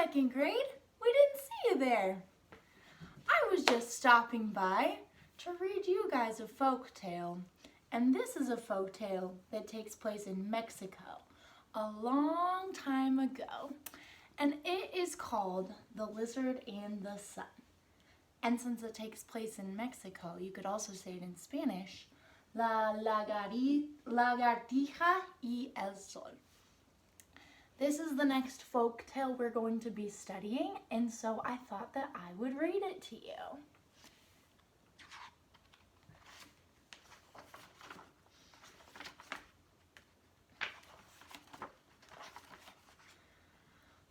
second grade. We didn't see you there. I was just stopping by to read you guys a folk tale. And this is a folk tale that takes place in Mexico a long time ago. And it is called The Lizard and the Sun. And since it takes place in Mexico, you could also say it in Spanish, La lagartija y el sol. This is the next folk tale we're going to be studying, and so I thought that I would read it to you.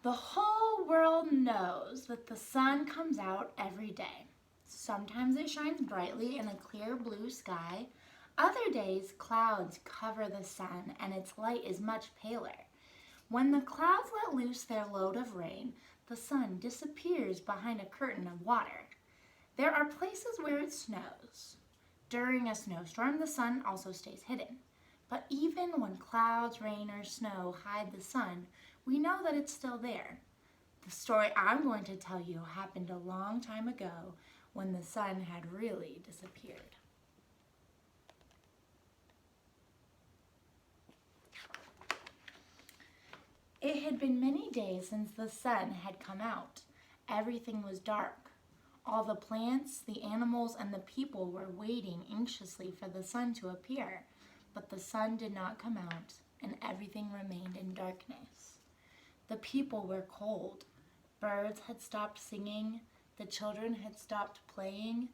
The whole world knows that the sun comes out every day. Sometimes it shines brightly in a clear blue sky. Other days, clouds cover the sun and its light is much paler. When the clouds let loose their load of rain, the sun disappears behind a curtain of water. There are places where it snows. During a snowstorm, the sun also stays hidden. But even when clouds, rain, or snow hide the sun, we know that it's still there. The story I'm going to tell you happened a long time ago when the sun had really disappeared. It had been many days since the sun had come out. Everything was dark. All the plants, the animals, and the people were waiting anxiously for the sun to appear. But the sun did not come out, and everything remained in darkness. The people were cold. Birds had stopped singing. The children had stopped playing.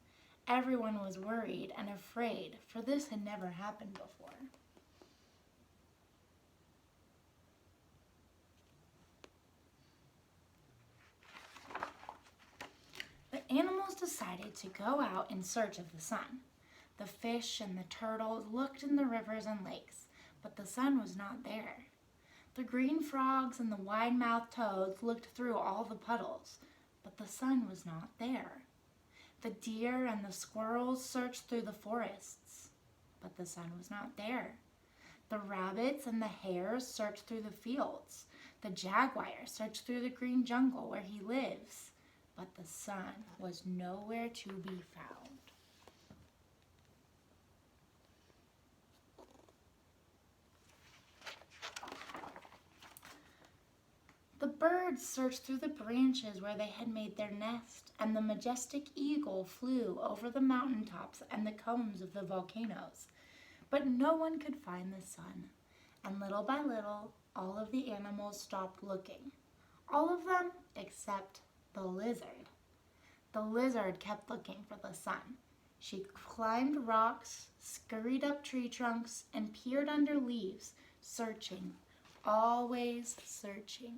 Everyone was worried and afraid, for this had never happened before. The animals decided to go out in search of the sun. The fish and the turtles looked in the rivers and lakes, but the sun was not there. The green frogs and the wide-mouthed toads looked through all the puddles, but the sun was not there. The deer and the squirrels searched through the forests, but the sun was not there. The rabbits and the hares searched through the fields. The jaguar searched through the green jungle where he lives, but the sun was nowhere to be found. The birds searched through the branches where they had made their nest, and the majestic eagle flew over the mountaintops and the cones of the volcanoes. But no one could find the sun, and little by little, all of the animals stopped looking. All of them except the lizard. The lizard kept looking for the sun. She climbed rocks, scurried up tree trunks, and peered under leaves, searching, always searching.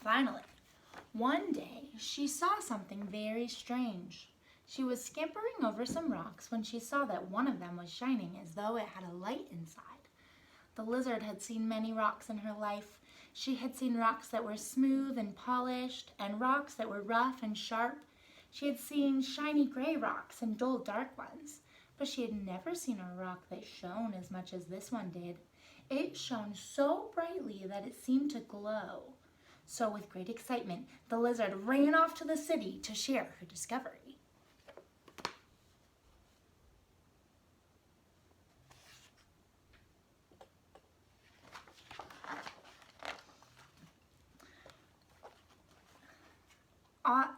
Finally, one day, she saw something very strange. She was scampering over some rocks when she saw that one of them was shining as though it had a light inside. The lizard had seen many rocks in her life. She had seen rocks that were smooth and polished, and rocks that were rough and sharp. She had seen shiny gray rocks and dull dark ones, but she had never seen a rock that shone as much as this one did. It shone so brightly that it seemed to glow. So with great excitement, the lizard ran off to the city to share her discovery.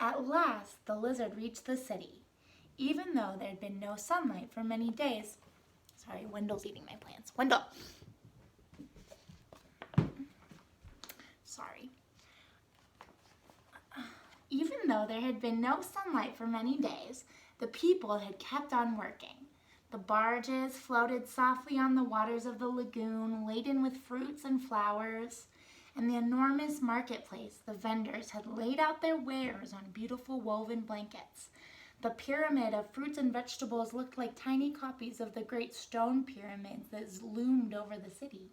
At last, the lizard reached the city. Even though there had been no sunlight for many days. Sorry, Wendell's eating my plants. Wendell! Sorry. Even though there had been no sunlight for many days, the people had kept on working. The barges floated softly on the waters of the lagoon, laden with fruits and flowers. In the enormous marketplace, the vendors had laid out their wares on beautiful woven blankets. The pyramid of fruits and vegetables looked like tiny copies of the great stone pyramids that loomed over the city.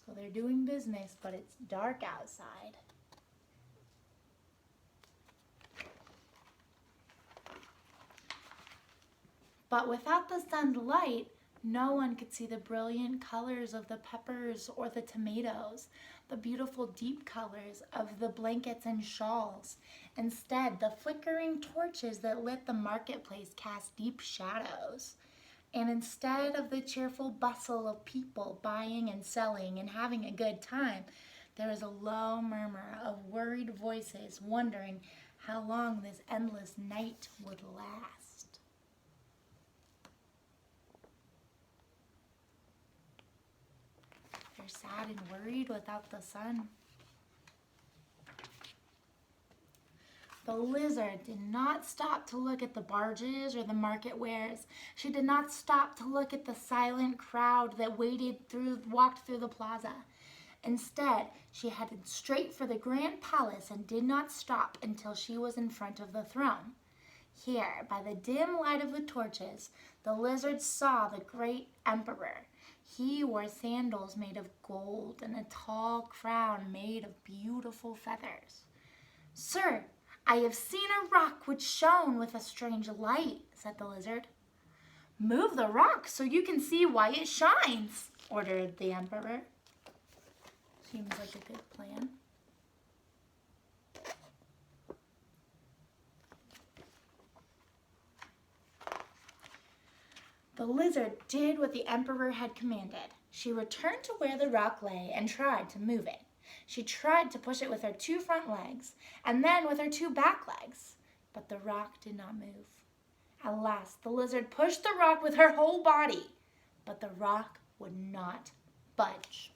So they're doing business, but it's dark outside. But without the sun's light, no one could see the brilliant colors of the peppers or the tomatoes, the beautiful deep colors of the blankets and shawls. Instead, the flickering torches that lit the marketplace cast deep shadows. And instead of the cheerful bustle of people buying and selling and having a good time, there was a low murmur of worried voices wondering how long this endless night would last. They're sad and worried without the sun. The lizard did not stop to look at the barges or the market wares. She did not stop to look at the silent crowd that walked through the plaza. Instead, she headed straight for the grand palace and did not stop until she was in front of the throne. Here, by the dim light of the torches, the lizard saw the great emperor. He wore sandals made of gold and a tall crown made of beautiful feathers. "Sir, I have seen a rock which shone with a strange light," said the lizard. "Move the rock so you can see why it shines," ordered the emperor. Seems like a good plan. The lizard did what the emperor had commanded. She returned to where the rock lay and tried to move it. She tried to push it with her 2 front legs and then with her 2 back legs, but the rock did not move. At last, the lizard pushed the rock with her whole body, but the rock would not budge.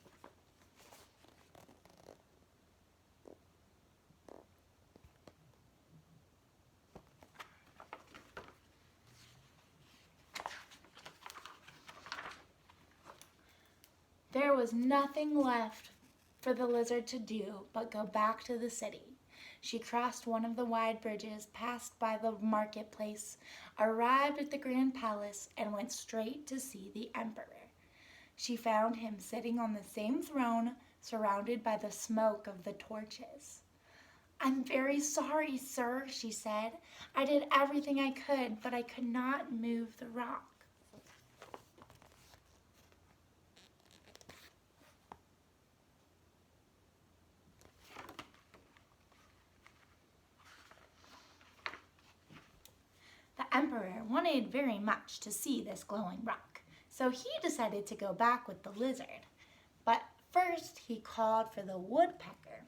There was nothing left for the lizard to do but go back to the city. She crossed one of the wide bridges, passed by the marketplace, arrived at the grand palace, and went straight to see the emperor. She found him sitting on the same throne, surrounded by the smoke of the torches. "I'm very sorry, sir," she said. "I did everything I could, but I could not move the rock." The emperor wanted very much to see this glowing rock, so he decided to go back with the lizard. But first he called for the woodpecker.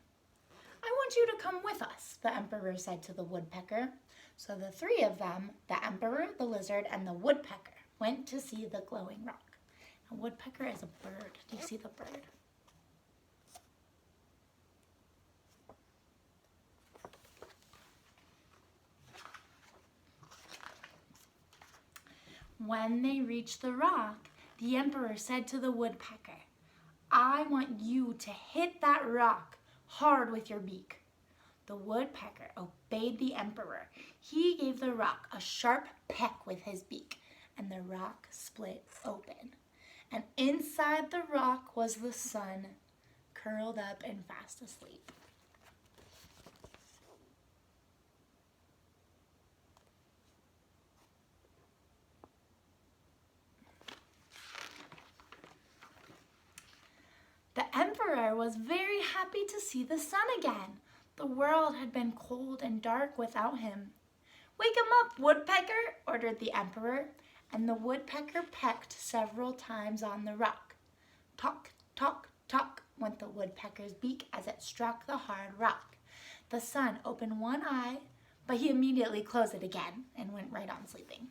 "I want you to come with us," the emperor said to the woodpecker. So the 3 of them, the emperor, the lizard, and the woodpecker, went to see the glowing rock. A woodpecker is a bird. Do you see the bird? When they reached the rock, the emperor said to the woodpecker, "I want you to hit that rock hard with your beak." The woodpecker obeyed the emperor. He gave the rock a sharp peck with his beak, and the rock split open. And inside the rock was the sun, curled up and fast asleep. The emperor was very happy to see the sun again. The world had been cold and dark without him. "Wake him up, woodpecker," ordered the emperor, and the woodpecker pecked several times on the rock. Tock, tock, tock went the woodpecker's beak as it struck the hard rock. The sun opened one eye, but he immediately closed it again and went right on sleeping.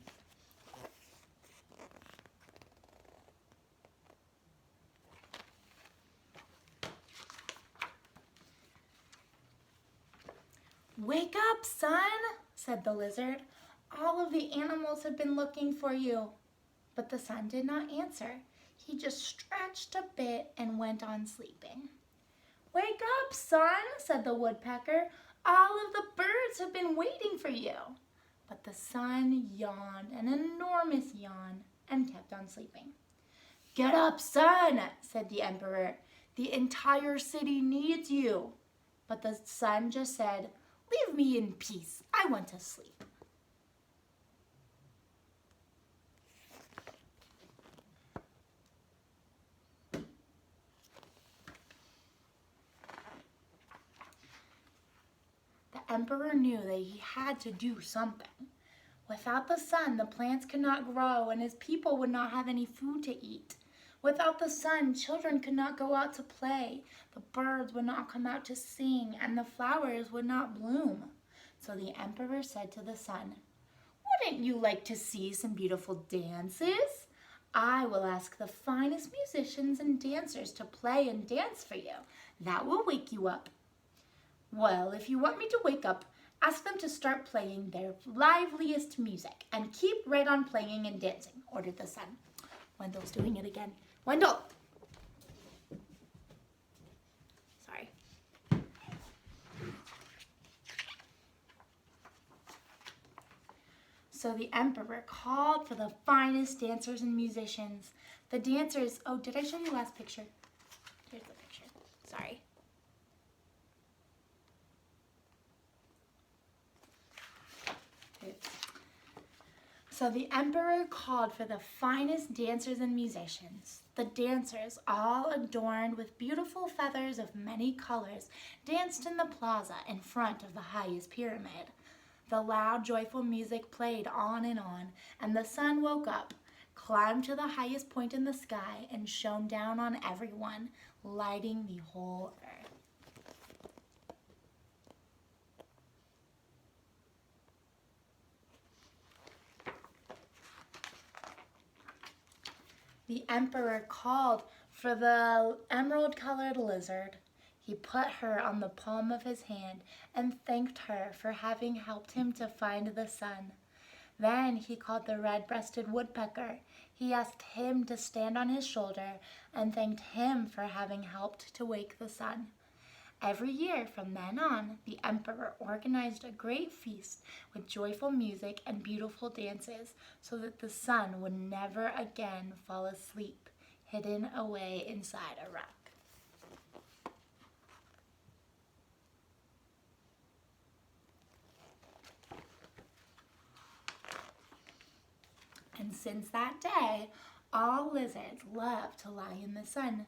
"Wake up, son," said the lizard. "All of the animals have been looking for you." But the sun did not answer. He just stretched a bit and went on sleeping. "Wake up, son," said the woodpecker. "All of the birds have been waiting for you." But the sun yawned an enormous yawn and kept on sleeping. "Get up, son," said the emperor. "The entire city needs you." But the sun just said, "Leave me in peace. I want to sleep." emperor knew that he had to do something. Without the sun, the plants could not grow and his people would not have any food to eat. Without the sun, children could not go out to play, the birds would not come out to sing, and the flowers would not bloom. So the emperor said to the sun, "Wouldn't you like to see some beautiful dances? I will ask the finest musicians and dancers to play and dance for you. That will wake you up." "Well, if you want me to wake up, ask them to start playing their liveliest music and keep right on playing and dancing," ordered the sun. Wendell's doing it again. Wendell! Sorry. So the emperor called for the finest dancers and musicians. The dancers, oh, did I show you last picture? Here's the picture. Sorry. So the emperor called for the finest dancers and musicians. The dancers, all adorned with beautiful feathers of many colors, danced in the plaza in front of the highest pyramid. The loud, joyful music played on, and the sun woke up, climbed to the highest point in the sky, and shone down on everyone, lighting the whole earth. The emperor called for the emerald-colored lizard. He put her on the palm of his hand and thanked her for having helped him to find the sun. Then he called the red-breasted woodpecker. He asked him to stand on his shoulder and thanked him for having helped to wake the sun. Every year from then on, the emperor organized a great feast with joyful music and beautiful dances so that the sun would never again fall asleep, hidden away inside a rock. And since that day, all lizards love to lie in the sun.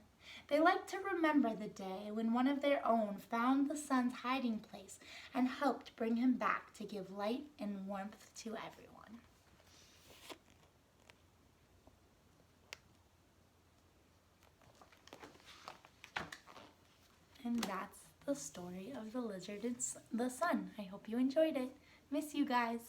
They like to remember the day when one of their own found the sun's hiding place and helped bring him back to give light and warmth to everyone. And that's the story of the lizard and the sun. I hope you enjoyed it. Miss you guys.